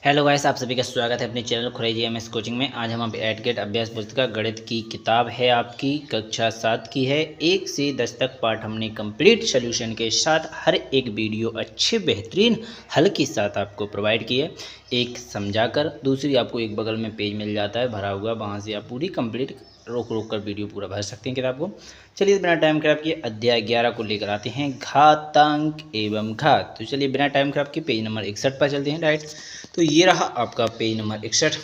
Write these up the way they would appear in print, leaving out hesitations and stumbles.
Hello guys, आप सभी का स्वागत है अपने चैनल खुराई जीएमएस कोचिंग में। आज हम एट गेट अभ्यास पुस्तिका गणित की किताब है, आपकी कक्षा 7 की है। 1 से 10 तक पाठ हमने कंप्लीट सॉल्यूशन के साथ हर एक वीडियो अच्छे बेहतरीन हल के साथ आपको प्रोवाइड की है। एक समझाकर, दूसरी आपको एक बगल में पेज मिल जाता है भरा हुआ, वहाँ से आप पूरी कंप्लीट रोक रोक कर वीडियो पूरा भर सकते हैं किताब को। चलिए बिना टाइम खराब किए अध्याय 11 को लेकर आते हैं, घातांक एवं घात। तो चलिए बिना टाइम खराब किए पेज नंबर 61 पर चलते हैं। राइट, तो ये रहा आपका पेज नंबर 61।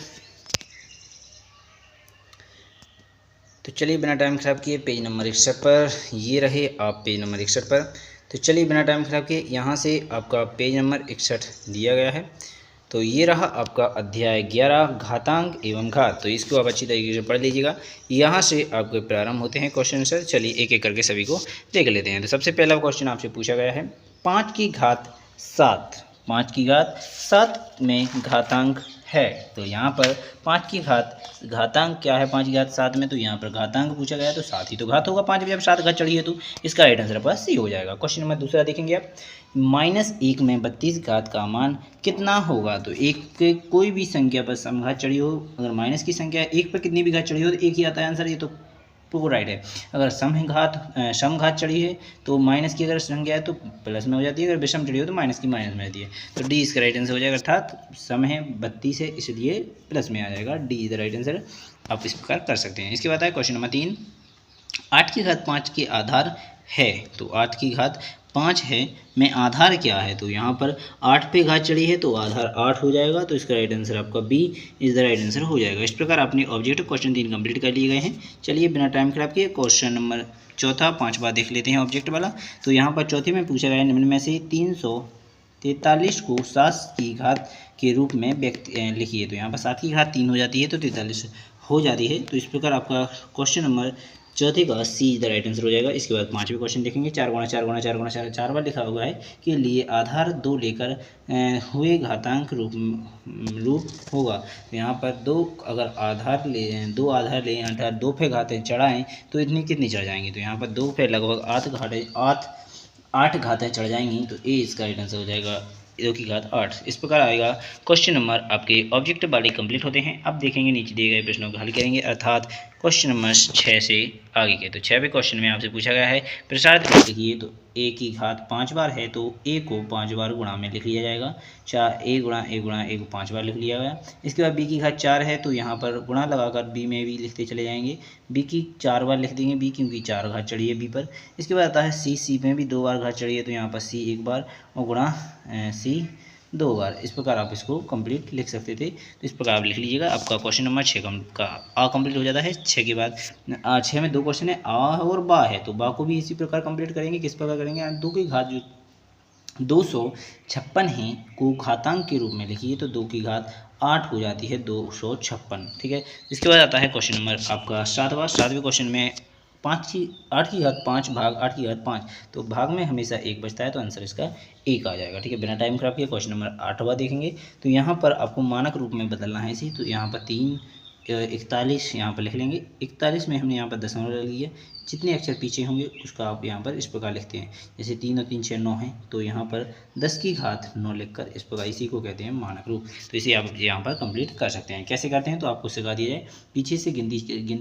तो चलिए बिना टाइम खराब किए पेज नंबर 61 पर ये रहे आप पेज नंबर 61 पर। तो चलिए बिना टाइम खराब किए यहाँ से आपका पेज नंबर 61 दिया गया है। तो ये रहा आपका अध्याय 11, घातांक एवं घात। तो इसको आप अच्छी तरीके से पढ़ लीजिएगा। यहाँ से आपके प्रारंभ होते हैं क्वेश्चन आंसर। चलिए एक एक करके सभी को देख लेते हैं। तो सबसे पहला क्वेश्चन आपसे पूछा गया है, 5 की घात 7। 5 की घात 7 में घातांक है। तो यहाँ पर 5 की घात घातांक क्या है, 5 की घात 7 में। तो यहाँ पर घातांक पूछा गया है तो 7 ही तो घात होगा। 5 जब 7 घात चढ़ी है तो इसका राइट आंसर आपका सी हो जाएगा। क्वेश्चन नंबर दूसरा देखेंगे आप, -1 में 32 घात का मान कितना होगा। तो एक के कोई भी संख्या पर समघात चढ़ी हो, अगर माइनस की संख्या एक पर कितनी भी घात चढ़ी हो तो एक ही आता है आंसर। ये तो राइट है। अगर समघात चढ़ी है तो माइनस की अगर संख्या है तो प्लस में हो जाती है, अगर विषम चढ़ी हो तो माइनस की माइनस में रहती है। तो डी इसका राइट आंसर हो जाएगा। अर्थात सम है 32 है इसलिए प्लस में आ जाएगा। D is the right answer. आप इस प्रकार कर सकते हैं। इसके बाद है क्वेश्चन नंबर 3, 8 की घात 5 के आधार है। तो 8 की घात 5 है में आधार क्या है। तो यहाँ पर 8 पे घात चढ़ी है तो आधार 8 हो जाएगा। तो इसका राइट आंसर आपका B is the right answer हो जाएगा। इस प्रकार आपने ऑब्जेक्टिव क्वेश्चन 3 कंप्लीट कर लिए गए हैं। चलिए बिना टाइम खराब किए क्वेश्चन नंबर चौथा 5वां देख लेते हैं ऑब्जेक्ट वाला। तो यहाँ पर चौथे में पूछा गया है, निम्न में से 343 को 7 की घात के रूप में लिखिए। तो यहाँ पर 7 की घात 3 हो जाती है तो 43 हो जाती है। तो इस प्रकार आपका क्वेश्चन नंबर चौथे का सी द राइट आंसर हो जाएगा। इसके बाद 5वें क्वेश्चन देखेंगे, 4 गुणा 4 गुणा 4 गुणा 4 4 बार लिखा हुआ है कि लिए आधार 2 लेकर हुए घातांक रूप होगा। तो यहाँ पर अगर दो आधार ले अर्थात 2 पे घातें चढ़ाएँ तो इतनी कितनी चढ़ जाएंगी। तो यहाँ पर 2 पे लगभग 8 घातें चढ़ जाएंगी। तो ए इसका राइट आंसर हो जाएगा 2 की घात 8। इस प्रकार आएगा क्वेश्चन नंबर आपके ऑब्जेक्टिव वाले कंप्लीट होते हैं। अब देखेंगे नीचे दिए गए प्रश्नों को हल करेंगे, अर्थात क्वेश्चन नंबर 6 से आगे के। तो 6वें क्वेश्चन में आपसे पूछा गया है, प्रसारित लिखिए। तो ए की घात 5 बार है तो ए को 5 बार गुणा में लिख लिया जाएगा। ए गुणा ए को 5 बार लिख लिया गया। इसके बाद बी की घात 4 है तो यहाँ पर गुणा लगाकर बी में भी लिखते चले जाएंगे। बी की 4 बार लिख देंगे बी, क्योंकि 4 घात चढ़ी है बी पर। इसके बाद आता है सी में भी 2 बार घात चढ़ी है तो यहाँ पर सी 1 बार और गुणा सी 2 बार। इस प्रकार आप इसको कंप्लीट लिख सकते थे। तो इस प्रकार आप लिख लीजिएगा। आपका क्वेश्चन नंबर 6 का आ कंप्लीट हो जाता है। 6 के बाद 6 में 2 क्वेश्चन है, आ और बा है। तो बा को भी इसी प्रकार कंप्लीट करेंगे। किस प्रकार करेंगे, 2 की घात जो 256 है को घातांक के रूप में लिखिए। तो 2 की घात 8 हो जाती है 256। ठीक है। इसके बाद आता है क्वेश्चन नंबर आपका 7वें क्वेश्चन में 8 की घात 5 भाग 8 की घात 5। तो भाग में हमेशा 1 बचता है तो आंसर इसका 1 आ जाएगा। ठीक है। बिना टाइम खराब किए क्वेश्चन नंबर 8वां देखेंगे। तो यहाँ पर आपको मानक रूप में बदलना है इसी। तो यहाँ पर 41 यहाँ पर लिख लेंगे। 41 में हमने यहाँ पर दशमलव ले लिया। जितने अक्षर पीछे होंगे उसका आप यहाँ पर इस प्रकार लिखते हैं। जैसे 3 और 3 6 9 है तो यहाँ पर 10 की घात 9 लिखकर इस प्रकार इसी को कहते हैं मानक रूप। तो इसे आप यहाँ पर कंप्लीट कर सकते हैं। कैसे करते हैं तो आपको सिखा दिया जाए। पीछे से गिनती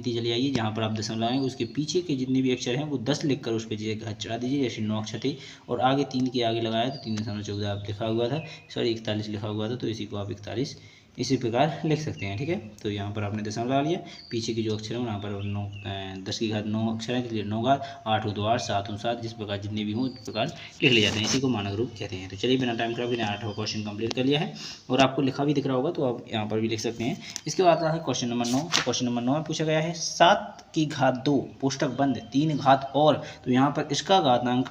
चली आइए, जहाँ पर आप दशमलव लगाएंगे उसके पीछे के जितने भी अक्षर हैं वो 10 लिखकर उस पर घात चढ़ा दीजिए। जैसे 9 अक्षर थे और आगे 3 के आगे लगाया तो 3.14 आप लिखा हुआ था, सॉरी 41 लिखा हुआ था, तो इसी को आप 41 इसी प्रकार लिख सकते हैं। ठीक है। तो यहाँ पर आपने दशमलव लगा लिया, पीछे की जो अक्षर है यहाँ पर 10 की घात 9 अक्षर है, इसलिए 9 घात 8 हो 2 8 7 हो 7, जिस प्रकार जितने भी हों इस प्रकार लिख लिए जाते हैं। इसी को मानक रूप कहते हैं। तो चलिए बिना टाइम खराब मैंने 8वां क्वेश्चन कंप्लीट कर लिया है और आपको लिखा भी दिख रहा होगा तो आप यहाँ पर भी लिख सकते हैं। इसके बाद आता है क्वेश्चन नंबर 9। तो क्वेश्चन नंबर 9 में पूछा गया है 7 की घात 2 पुस्तक बंद 3 घात और। तो यहाँ पर इसका घातांक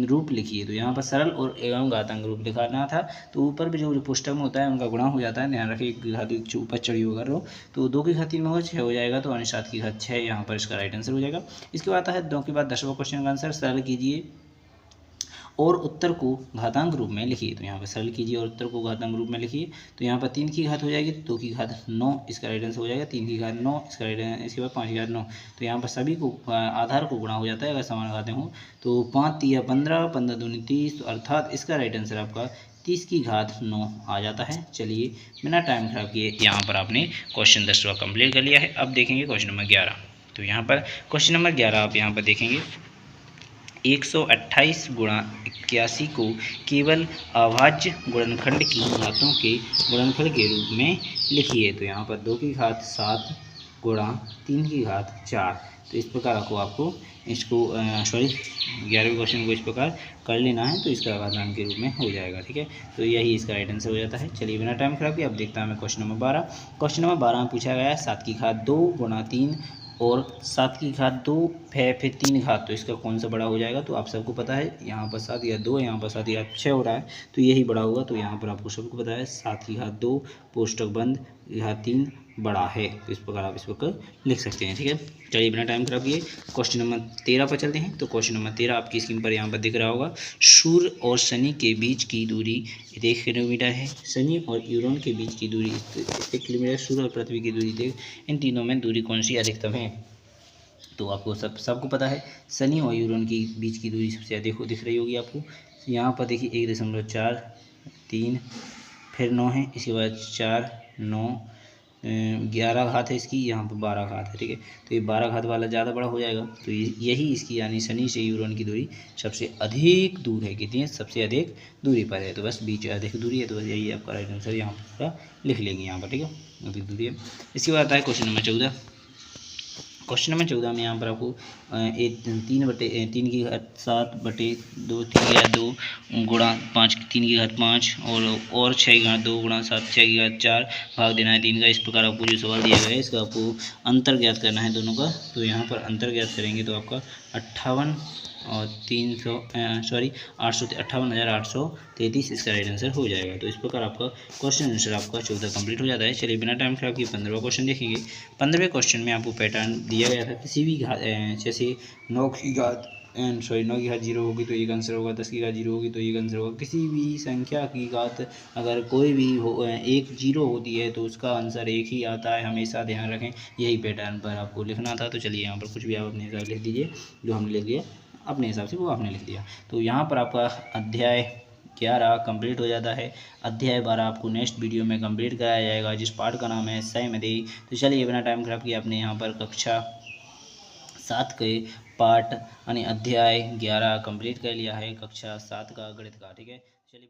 रूप लिखिए। तो यहाँ पर सरल और एवं घातांक रूप लिखाना था। तो ऊपर भी जो पुस्तक में होता है उनका गुणा हो जाता है, ध्यान रखिए। 1 की घात ऊपर चढ़ी होगा रो तो 2 की घात 3 में होगा 6 हो जाएगा। तो 7 की घात 6 यहाँ पर इसका राइट आंसर हो जाएगा। इसके बाद आता है 2 के बाद 10वां क्वेश्चन का आंसर, सरल कीजिए और उत्तर को घातांक रूप में लिखिए। तो यहाँ पर सरल कीजिए और उत्तर को घातांक रूप में लिखिए। तो यहाँ पर 3 की घात हो जाएगी तो 2 की घात 9 इसका राइट आंसर हो जाएगा। 3 की घात 9 इसका राइट आंसर। इसके बाद 5 की घात 9। तो यहाँ पर सभी को आधार को गुणा हो जाता है अगर समान घातें हों। तो 5 3 15 15 दूनी 30, तो अर्थात इसका राइट आंसर आपका 30 की घात 9 आ जाता है। चलिए बिना टाइम खराब किए यहाँ पर आपने क्वेश्चन 10वां कंप्लीट कर लिया है। अब देखेंगे क्वेश्चन नंबर 11। तो यहाँ पर क्वेश्चन नंबर 11 आप यहाँ पर देखेंगे 128 गुणा 81 को केवल अभाज्य गुणनखंड की घातों के गुणनफल के रूप में लिखिए। तो यहाँ पर 2 की घात 7 गुणा 3 की घात 4। तो इस प्रकार आपको इसको 11वें क्वेश्चन को इस प्रकार कर लेना है, तो इसका घातांक के रूप में हो जाएगा। ठीक है, तो यही इसका राइट आंसर हो जाता है। चलिए बिना टाइम खराब किए अब देखता हूँ मैं क्वेश्चन नंबर 12। क्वेश्चन नंबर 12 में पूछा गया है 7 की घात 2 गुणा 3 और 7 की घात 2 है फिर 3 घात, तो इसका कौन सा बड़ा हो जाएगा। तो आप सबको पता है यहाँ पर 7 की घात 2, यहाँ पर 7 की घात 6 हो रहा है, तो यही बड़ा होगा। तो यहाँ पर आपको सबको पता है 7 की घात 2 पोस्टक बंद घात 3 बड़ा है, तो इस प्रकार आप इस प्रकार लिख सकते हैं। ठीक है, चलिए बिना टाइम खराब किए क्वेश्चन नंबर 13 पर चलते हैं। तो क्वेश्चन नंबर 13 आपकी स्क्रीन पर यहाँ पर दिख रहा होगा। सूर्य और शनि के बीच की दूरी 1 किलोमीटर है। शनि और यूरोन के बीच की दूरी 1 किलोमीटर। सूर्य और पृथ्वी की दूरी देख, इन तीनों में दूरी कौन सी अधिकतम है। तो आपको सबको पता है शनि और यूरोन की बीच की दूरी सबसे अधिक दिख रही होगी आपको। यहाँ पर देखिए 1.4 3 फिर 9 है, इसके बाद 4 9 11 घात है इसकी, यहाँ पर 12 घात है। ठीक है, तो ये 12 घात वाला ज़्यादा बड़ा हो जाएगा। तो यही इसकी यानी शनि से यूरोन की दूरी सबसे अधिक दूर है। कितनी है, सबसे अधिक दूरी पर है। तो बस बीच अधिक दूरी है, तो बस यही आपका राइट आंसर यहाँ पर लिख लेंगे यहाँ पर। ठीक है, अधिक दूरी है। इसके बाद आता है क्वेश्चन नंबर 14। क्वेश्चन नंबर 14 में यहाँ पर आपको 3 की घात 7 बटे 2 3 की घात 2 गुणा 5 3 की घात 5 और 6 की घात 2 गुणा 7 6 की घात 4 भाग देना है 3 का। इस प्रकार आपको जो सवाल दिया गया है इसका आपको अंतर ज्ञात करना है दोनों का। तो यहाँ पर अंतर ज्ञात करेंगे तो आपका 58 और 58,833 इसका राइट आंसर हो जाएगा। तो इस प्रकार आपका क्वेश्चन आंसर आपका 14 कंप्लीट हो जाता है। चलिए बिना टाइम खराब किए 15वां क्वेश्चन देखेंगे। 15वें क्वेश्चन में आपको पैटर्न दिया गया था किसी भी घात जैसे 9 की घात 0 होगी तो एक आंसर होगा, 10 की घात 0 होगी तो एक आंसर होगा। किसी भी संख्या की घात अगर कोई भी हो 1 0 होती है तो उसका आंसर एक ही आता है, हमेशा ध्यान रखें। यही पैटर्न पर आपको लिखना था। तो चलिए यहाँ पर कुछ भी आप अपने हिसाब लिख दीजिए, जो हमने लिख दिया अपने हिसाब से वो आपने लिख दिया। तो यहाँ पर आपका अध्याय 11 कंप्लीट हो जाता है। अध्याय 12 आपको नेक्स्ट वीडियो में कंप्लीट कराया जाएगा, जिस पार्ट का नाम है सहमति। तो चलिए बिना टाइम खराब किए आपने यहाँ पर कक्षा 7 के पार्ट यानी अध्याय 11 कंप्लीट कर लिया है, कक्षा 7 का गणित का। ठीक है, चलिए।